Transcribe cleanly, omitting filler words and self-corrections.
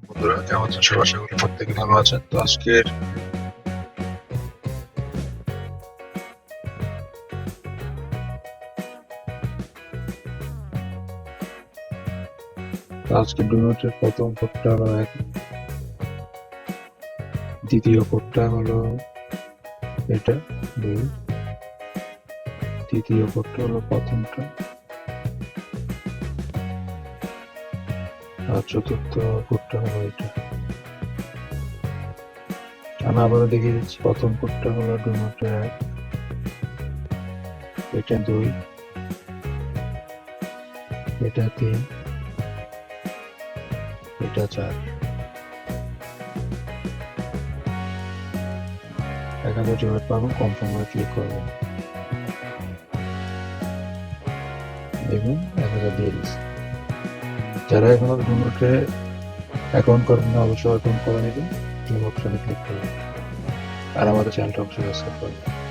বন্ধুরা কেমন আছেন সবাই? আশা করি প্রত্যেকে ভালো আছেন। তো আজকে ডুনোটের প্রথম কোডটা হলো এক, দ্বিতীয় কোডটা হলো এটা ২, তৃতীয় কোডটা হলো প্রথমটা, আর চতুর্থ কোডটা হলো এটা। আমি আবারও দেখিয়ে দিচ্ছি। প্রথম কোডটা হলো ডুনোটের ১, এটা ২, এটা ৩, এটা ৪। ১,০০০ যেভাবে পাবেন কনফার্মে ক্লিক করবেন। দেখুন ১,০০০ দিয়ে দিচ্ছে। যারা এখনো ডুনোটে অ্যাকাউন্ট করেন না অবশ্যই অ্যাকাউন্ট করে নেবেন, জুম অপশনে ক্লিক করবেন আর আমাদের চ্যানেলটা অবশ্যই সাবস্ক্রাইব করবেন।